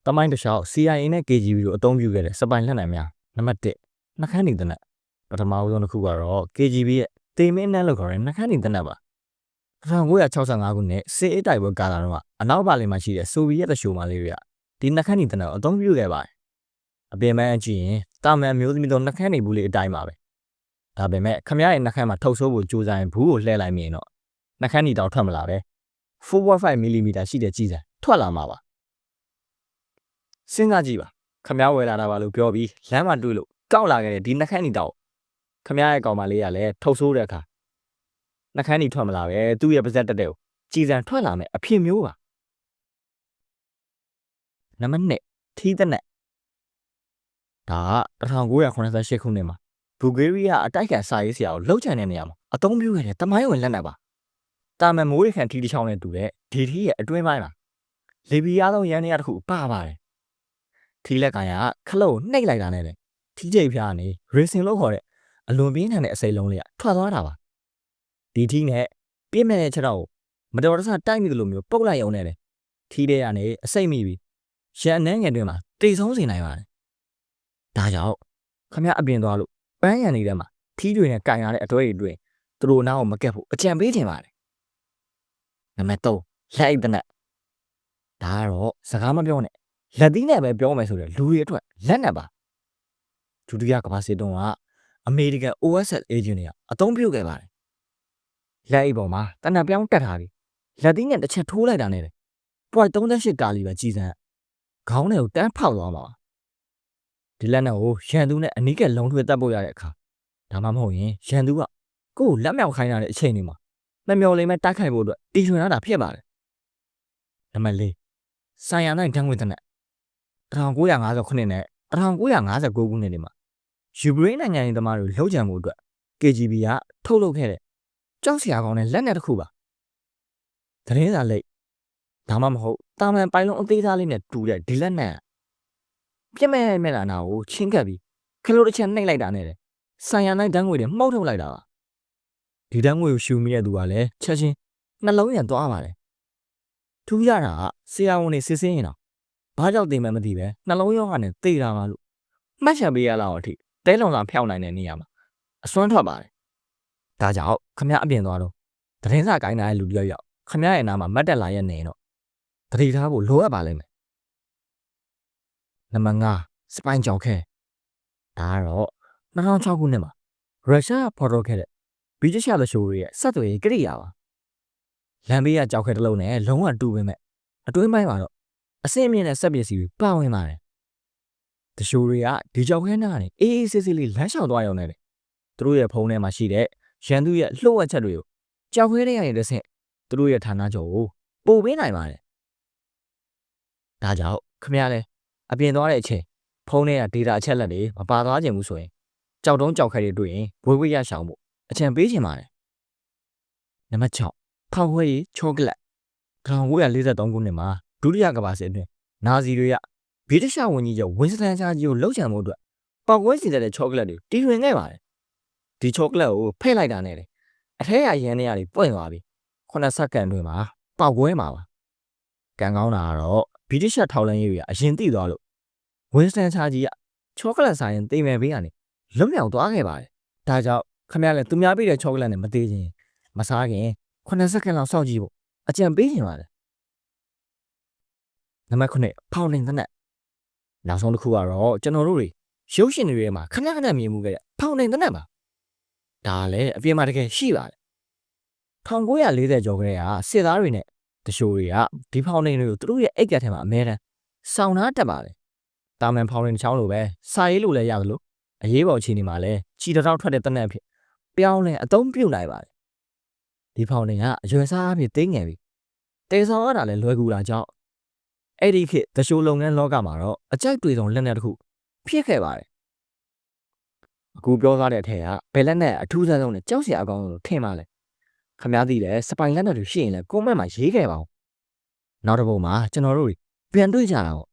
တမိုင်းတစ်လျှောက် CIA နဲ့ KGB တို့အသုံးပြုခဲ့တဲ့စပိုင်လက်နက်များနံပါတ်1နှခမ်းနီတနက်ပထမဦးဆုံးတစ်ခုကတော့ KGB ရဲ့တေမင်းနန်းလို့ခေါ်တဲ့နှခမ်းနီတနက်ပါ1965ခုနှစ်စစ်အေးတိုက်ပွဲကာလတုန်းကအနောက်ပါလီမှာရှိတဲ့ဆိုဗီယက်တရှိုးမလေးတွေကဒီနှခမ်းနီတနက်ကိုအသုံးပြုခဲ့ပါတယ်အပြင်ပန်းအကြည့်ရင်တာမန်မျိုးသမီးတို့နှခမ်းနီဘူးလေးအတိုင်းပါပဲဒါပေမဲ့ခမရရဲ့နှခမ်းမှာထုတ်ဆိုးဖို့ကြိုးစားရင်ဘူးကိုလှည့်လိုက်မြင်တော့နှခမ်းနီတောင်ထွက်မလာပဲ 4.5 mm ရှိတဲ့ကြီးစံထွက်လာမှာပါစဉ်းစားကြည့်ပါခမရဝယ်လာတာပါလို့ပြောပြီးလမ်းမှာတွေ့လို့ကောက်လာခဲ့တဲ့ဒီနှခမ်းနီတောင်ခမရရဲ့ကောင်မလေးကလည်းထုတ်ဆိုးတဲ့အခါနှခမ်းနီထွက်မလာပဲသူ့ရဲ့ပါဇက်တက်တဲ့ကိုကြီးစံထွက်လာမယ်အဖြစ်မျိုးပါနံပါတ်2ထီးတနက်ဒါက1988ခုနှစ်မှာဘူဂေးရီးယားအတိုက်ခံစာရေးဆရာကိုလှုပ်ချန်တဲ့နေရာမှာအသုံးပြုခဲ့တဲ့တမိုင်းဝင်လက်နက်ပါတာမန်မိုးရခံထီးတစ်ချောင်းနဲ့တူတဲ့ဒီထီးရဲ့အတွင်းပိုင်းမှာလေဘီယာသောရန်နေရာတစ်ခုပါပါတယ်ထီးလက်ကန်ကခလုတ်နှိပ်လိုက်တာနဲ့ထီးကျိတ်ဖျားကနေ racing လို့ခေါ်တဲ့အလွန်ပြင်းထန်တဲ့အစိမ်းလုံးလေးကထွက်သွားတာပါဒီထီးနဲ့ပြင်းမဲ့တဲ့ချက်တော့မတော်တဆတိုက်မိတယ်လို့မျိုးပုတ်လိုက်အောင်နဲ့ထီးတဲ့ကနေအစိမ့်မိပြီးရန်အနှဲငယ်တွင်မှာတိတ်ဆုံးစေနိုင်ပါတယ်ဒါကြောင့်ခမရအပြင်သွားလို့ပန်းရန်နေတဲ့မှာထီးတွေနဲ့ကင်ရတဲ့အတွဲတွေတွေ့သူတို့နားကိုမကက်ဖို့အကြံပေးခြင်းပါတယ်နံပါတ်3လက်အိတ်တနက်ဒါကတော့စကားမပြောနဲ့လက်သီးနဲ့ပဲပြောမယ်ဆိုတဲ့လူတွေအတွက်လက်နက်ပါဒုတိယကမ္ဘာစစ်တုန်းကအမေရိကန် OSS agent တွေကအသုံးပြုခဲ့ပါတယ်လက်အိတ်ပေါ်မှာတနက်ပြောင်းတက်ထားပြီးလက်သီးနဲ့တစ်ချက်ထိုးလိုက်တာနဲ့.38ကာလီပဲကြီးစံခေါင်းထဲကိုတန်းဖောက်သွားမှာပါဒီလက်နက်ကိုရန်သူနဲ့အနီးကပ်လုံးထွေးတက်ဖို့ရတဲ့အခါဒါမှမဟုတ်ရင်ရန်သူကကိုယ့်ကိုလက်မြောက်ခိုင်းရတဲ့အချိန်တွေမှာမမျော်လင့်မဲ့တိုက်ခိုက်ဖို့အတွက်တီထွင်ရတာဖြစ်ပါတယ်နံပါတ်4ဆိုင်ယာနိုင်တန်းဝင်တဲ့1950ခုနှစ်နဲ့1959ခုနှစ်တွေမှာယူကရိန်းနိုင်ငံရေးသမားတွေလှုပ်ကြံမှုအတွက် KGB ကထုတ်လုပ်ခဲ့တဲ့ကြောက်စရာကောင်းတဲ့လက်နက်တစ်ခုပါသတင်းစာလိပ်ဒါမှမဟုတ်တာမန်ပိုင်လုံးအသေးစားလေးနဲ့တူတဲ့ဒီလက်နက်ပြက်မဲ့လာနာကိုချင်းကပ်ပြီးခလုတ်တစ်ချက်နှိပ်လိုက်တာနဲ့ဆိုင်ယာနိုင်တန်းငွေတွေမှုတ်ထုတ်လိုက်တာပါဒီတန်းငွေကိုရှူမိတဲ့သူကလည်းချက်ချင်းနှလုံးရံသွားပါတယ်ထူးခြားတာကဆရာဝန်တွေစစ်စင်းရင်တော့ဘာကြောင့်သိမှမသိပဲနှလုံးရောဂါနဲ့သေတာပါလို့မှတ်ချက်ပေးရလောက်အထိတဲလုံစာဖျောက်နိုင်တဲ့နေရာမှာအစွမ်းထွက်ပါတယ်ဒါကြောင့်ခမရအပြင်သွားတော့သတင်းစာကိုင်းတဲ့လူတယောက်ခမရရဲ့နာမှာမတ်တက်လာရဲ့နေတော့တတိထားဖို့လိုအပ်ပါလိမ့်မယ်နံပါတ်5စပိုင်ကြောင်ခဲဒါကတော့2006ခုနှစ်မှာရုရှားကဖော်ထုတ်ခဲ့တဲ့ဗီဂျရှာသရှိုးရဲ့စက်သွေးကိရိယာပါလမ်းဘေးကကြောက်ခဲတစ်လုံးနဲ့လုံးဝတူပေမဲ့အတွင်းပိုင်းမှာတော့အဆင့်အမြင့်တဲ့စက်ပစ္စည်းတွေပါဝင်ပါတယ်တရှိုးတွေကဒီကြောက်ခဲနားကနေအေးအေးဆေးဆေးလေးလမ်းလျှောက်သွားရုံနဲ့သူတို့ရဲ့ဖုန်းထဲမှာရှိတဲ့ရန်သူရဲ့လှုပ်ဝက်ချက်တွေကိုကြောက်ခဲတွေကနေတစ်ဆင့်သူတို့ရဲ့ဌာနချုပ်ကိုပို့ပေးနိုင်ပါတယ်ဒါကြောင့်ခမရလဲအပြင်သွားတဲ့အချိန်ဖုန်းထဲက data အချက်လက်တွေမပါသွားခြင်းဘူးဆိုရင်ကြောက်တုံးကြောက်ခဲတွေတွေ့ရင်ဝေဝေးရရှောင်ဖို့အကြံပေးခြင်းပါတယ်နံပါတ်6ဖောက်ခွဲရေးချောကလက်1943ခုနှစ်မှာဒုတိယကမ္ဘာစစ်အတွင်းနာဇီတွေကဗြိတိရှဝန်ကြီးချုပ်ဝင်းစတန်ချာကြီးကိုလှုပ်ချန်မှုအတွက်ပောက်ကွဲစီတဲ့ချောကလက်တွေတီထွင်ခဲ့ပါတယ်ဒီချောကလက်ကိုဖဲ့လိုက်တာနဲ့အထဲကရန်နေရတွေပွင့်သွားပြီး9စက္ကန့်တွင်မှာပောက်ကွဲမှာပါကံကောင်းတာကတော့ဗြိတိရှထောက်လှမ်းရေးတွေကအရင်သိသွားလို့ဝင်းစတန်ချာကြီးကချောကလက်ဆိုင်ရင်တိမ်မယ်ဘေးကနေလွတ်မြောက်သွားခဲ့ပါတယ်ဒါကြောင့်ခမရလည်းသူများပြတဲ့ချောကလက်နဲ့မသေးခြင်းမစားခင်9စက္ကန့်လောက်စောင့်ကြည့်ဖို့အကြံပေးခြင်းပါတယ်နံပါတ်9ဖောင်တင်တဲ့နောက်ဆုံးတစ်ခုကတော့ကျွန်တော်တို့တွေရုပ်ရှင်တွေထဲမှာခဏခဏမြင်မှုခဲ့တဲ့ဖောင်တင်တဲ့ပါဒါလည်းအပြင်မှာတကယ်ရှိပါတယ်1940ကျော်ကလေးကစစ်သားတွေနဲ့တရှိုးတွေကဒီဖောင်တင်တွေကိုသူတို့ရဲ့အိတ်ကက်ထဲမှာအမဲတမ်းစောင်းထားတတ်ပါတယ်တာမန်ဖောင်တင်တစ်ချောင်းလိုပဲစာရေးလို့လည်းရတယ်လို့အရေးပေါ်အခြေအနေမှာလည်းခြေတောက်ထွက်တဲ့တနက်အဖြစ်ပြောင်းလဲအသုံးပြုနိုင်ပါတယ်ဒီဖောင်တင်ကအရွယ်စားအဖြစ်သိငယ်ပြီတေဆောင်ရတာလည်းလွယ်ကူတာကြောင့်အဲ့ဒီခေတ်တရှိုးလုပ်ငန်းလောကမှာတော့အကြိုက်တွေ့ဆုံးလက်နက်တစ်ခုဖြစ်ခဲ့ပါတယ်အခုပြောထားတဲ့အထက်ကဘယ်လက်နက်အထူးဆန်းဆုံးနဲ့ကြောက်စရာအကောင်းဆုံးလို့ထင်ပါလဲခမားသိတယ်စပိုင်လက်နက်တွေရှိရင်လည်းကွန်မန့်မှာရေးခဲ့ပါဦးနောက်တစ်ပုဒ်မှာကျွန်တော်တို့ပြန်တွေ့ကြတာပေါ့